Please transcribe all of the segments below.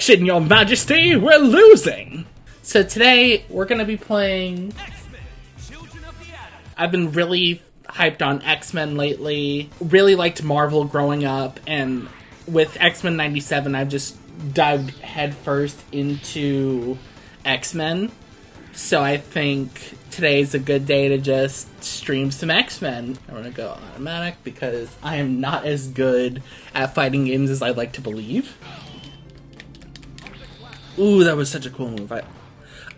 Objection, Your Majesty! We're losing! So today, we're gonna be playing... I've been really hyped on X-Men lately. Really liked Marvel growing up, and with X-Men 97, I've just dived headfirst into X-Men. So I think today's a good day to just stream some X-Men. I'm gonna go automatic because I am not as good at fighting games as I'd like to believe. Ooh, that was such a cool move.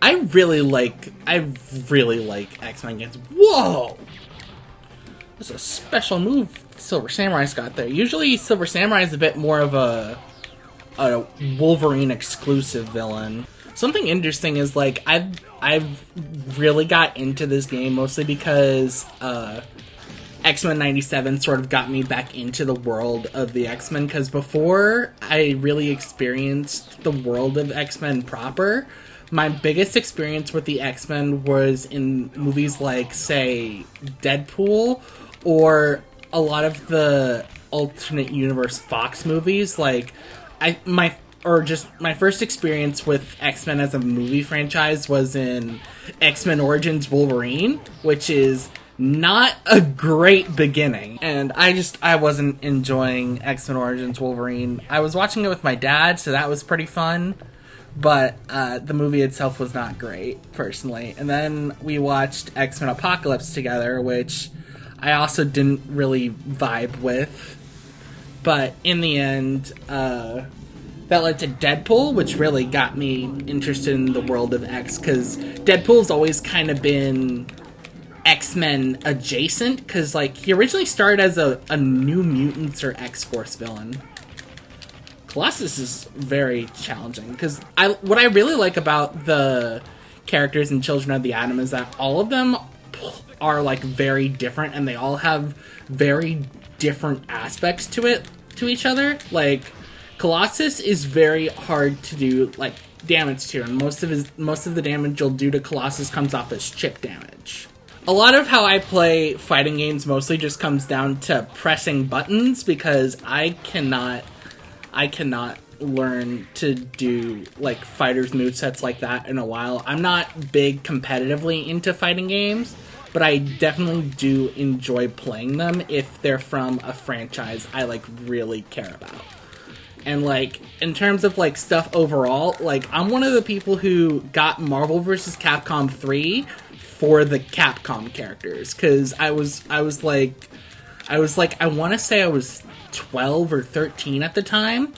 I really like X-Men games. Whoa! That's a special move Silver Samurai's got there. Usually Silver Samurai is a bit more of a Wolverine exclusive villain. Something interesting is, like, I've really got into this game mostly because X-Men 97 sort of got me back into the world of the X-Men, because before I really experienced the world of X-Men proper, my biggest experience with the X-Men was in movies like, say, Deadpool, or a lot of the alternate universe Fox movies. Like, my first experience with X-Men as a movie franchise was in X-Men Origins Wolverine, which is not a great beginning. And I wasn't enjoying X-Men Origins Wolverine. I was watching it with my dad, so that was pretty fun. But the movie itself was not great, personally. And then we watched X-Men Apocalypse together, which I also didn't really vibe with. But in the end, that led to Deadpool, which really got me interested in the world of X, because Deadpool's always kind of been X-Men adjacent, because, like, he originally started as a New Mutants or X-Force villain. Colossus is very challenging, because what I really like about the characters in Children of the Atom is that all of them are, like, very different, and they all have very different aspects to each other. Like, Colossus is very hard to do, like, damage to, and most of the damage you'll do to Colossus comes off as chip damage. A lot of how I play fighting games mostly just comes down to pressing buttons, because I cannot learn to do, like, fighters' movesets like that in a while. I'm not big competitively into fighting games, but I definitely do enjoy playing them if they're from a franchise I, like, really care about. And, like, in terms of, like, stuff overall, like, I'm one of the people who got Marvel vs. Capcom 3 for the Capcom characters, because I was like, I want to say I was 12 or 13 at the time,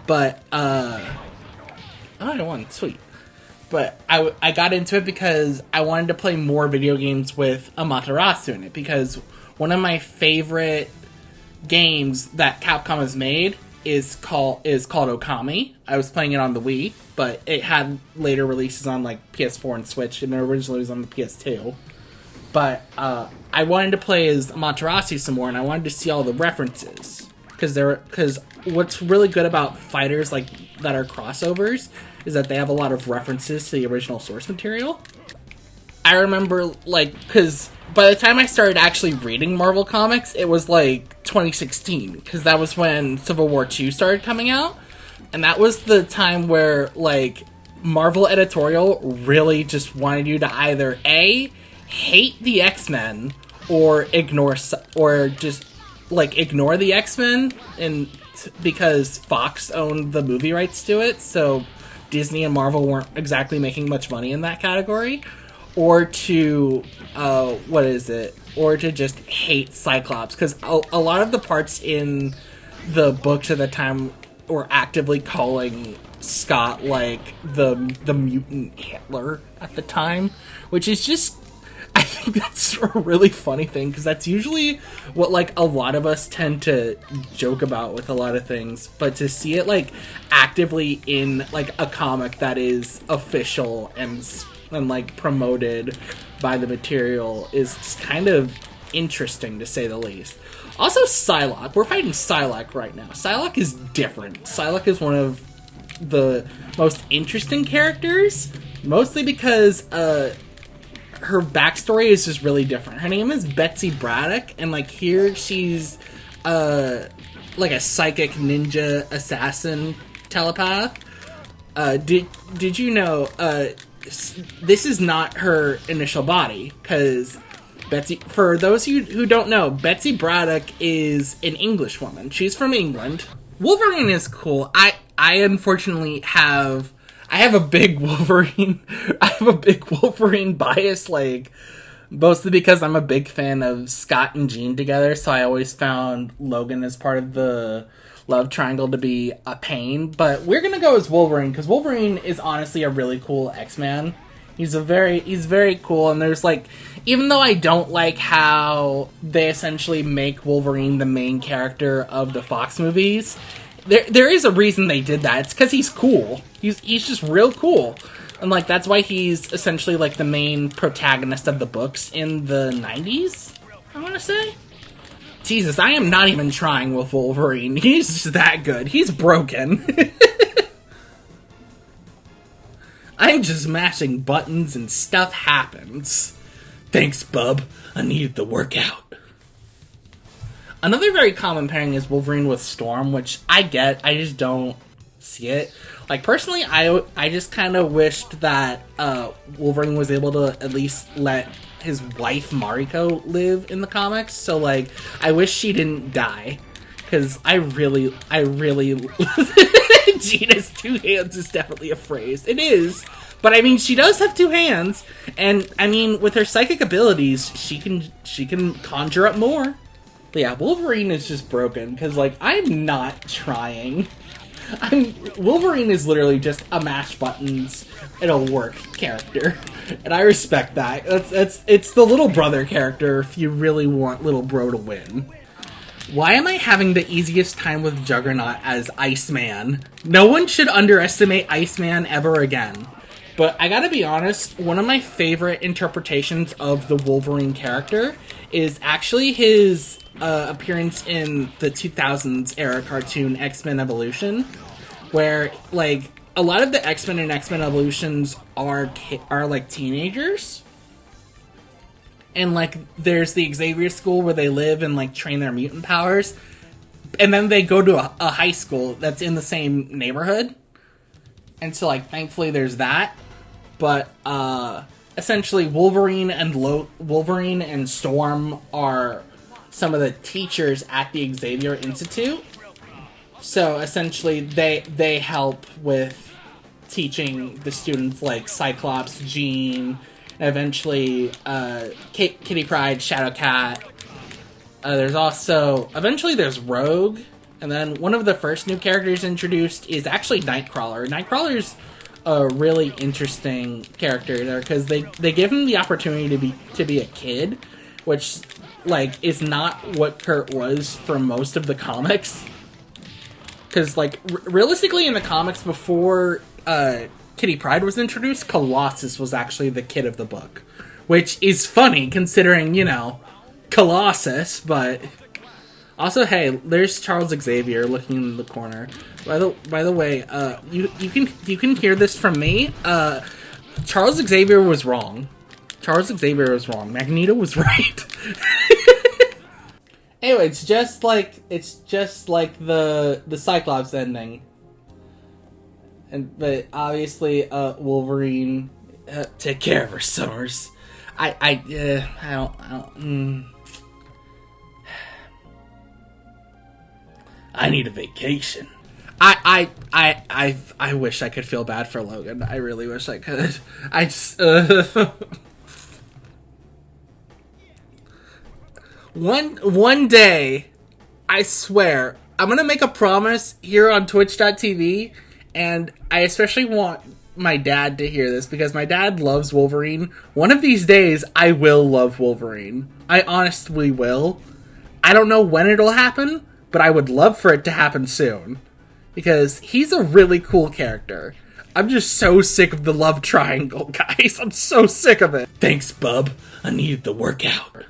but, I won, sweet. But I got into it because I wanted to play more video games with Amaterasu in it, because one of my favorite games that Capcom has made is called Okami. I was playing it on the Wii, but it had later releases on, like, PS4 and Switch, and it originally was on the PS2. But I wanted to play as Amaterasu some more, and I wanted to see all the references, because what's really good about fighters like that are crossovers is that they have a lot of references to the original source material. I remember, like, because by the time I started actually reading Marvel comics, it was, like, 2016, because that was when Civil War II started coming out, and that was the time where, like, Marvel editorial really just wanted you to either A, hate the X-Men, or ignore the X-Men, and because Fox owned the movie rights to it, so Disney and Marvel weren't exactly making much money in that category, or to just hate Cyclops, because a lot of the parts in the books at the time were actively calling Scott, like, the mutant Hitler at the time, which is just, I think that's a really funny thing, because that's usually what, like, a lot of us tend to joke about with a lot of things, but to see it, like, actively in, like, a comic that is official and like, promoted by the material is just kind of interesting, to say the least. Also, Psylocke. We're fighting Psylocke right now. Psylocke is different. Psylocke is one of the most interesting characters, mostly because her backstory is just really different. Her name is Betsy Braddock, and, like, here she's like a psychic ninja assassin telepath, Did you know, this is not her initial body, because Betsy, for those of you who don't know, Betsy Braddock is an English woman. She's from England. Wolverine is cool. I unfortunately have a big Wolverine, bias, like, mostly because I'm a big fan of Scott and Jean together, so I always found Logan as part of the love triangle to be a pain. But we're gonna go as Wolverine, because Wolverine is honestly a really cool X-Man. He's very cool, and there's, like, even though I don't like how they essentially make Wolverine the main character of the Fox movies, there is a reason they did that. It's because he's cool. He's just real cool. And, like, that's why he's essentially, like, the main protagonist of the books in the 90s, I want to say. Jesus, I am not even trying with Wolverine. He's just that good. He's broken. I'm just mashing buttons and stuff happens. Thanks, bub. I needed the workout. Another very common pairing is Wolverine with Storm, which I get. I just don't see it. Like, personally, I just kind of wished that Wolverine was able to at least let his wife Mariko live in the comics. So, like, I wish she didn't die. Because I really Gina's two hands is definitely a phrase. It is. But I mean, she does have two hands, and I mean, with her psychic abilities, she can conjure up more. But yeah, Wolverine is just broken, because, like, I'm not trying. Wolverine is literally just a mash buttons, it'll work character. And I respect that. It's the little brother character if you really want little bro to win. Why am I having the easiest time with Juggernaut as Iceman? No one should underestimate Iceman ever again. But I gotta be honest, one of my favorite interpretations of the Wolverine character is actually his appearance in the 2000s era cartoon X-Men Evolution, where, like, a lot of the X-Men and X-Men Evolutions are like teenagers. And, like, there's the Xavier School where they live and, like, train their mutant powers. And then they go to a high school that's in the same neighborhood. And so, like, thankfully there's that. But, essentially, Wolverine and Storm are some of the teachers at the Xavier Institute. So, essentially, they help with teaching the students, like, Cyclops, Jean, eventually, Kitty Pryde, Shadowcat. There's also... Eventually, there's Rogue. And then one of the first new characters introduced is actually Nightcrawler. Nightcrawler's a really interesting character there, because they give him the opportunity to be a kid, which, like, is not what Kurt was for most of the comics. Because, like, realistically in the comics before... Kitty Pryde was introduced, Colossus was actually the kid of the book. Which is funny, considering, you know, Colossus, but... Also, hey, there's Charles Xavier looking in the corner. By the way, you can hear this from me. Charles Xavier was wrong. Magneto was right. Anyway, it's just like the Cyclops ending. But obviously, Wolverine, take care of her, Summers. I need a vacation. I wish I could feel bad for Logan. I really wish I could. I just one day, I swear, I'm gonna make a promise here on Twitch.tv, and I especially want my dad to hear this, because my dad loves Wolverine. One of these days, I will love Wolverine. I honestly will. I don't know when it'll happen, but I would love for it to happen soon. Because he's a really cool character. I'm just so sick of the love triangle, guys. I'm so sick of it. Thanks, bub. I needed the workout.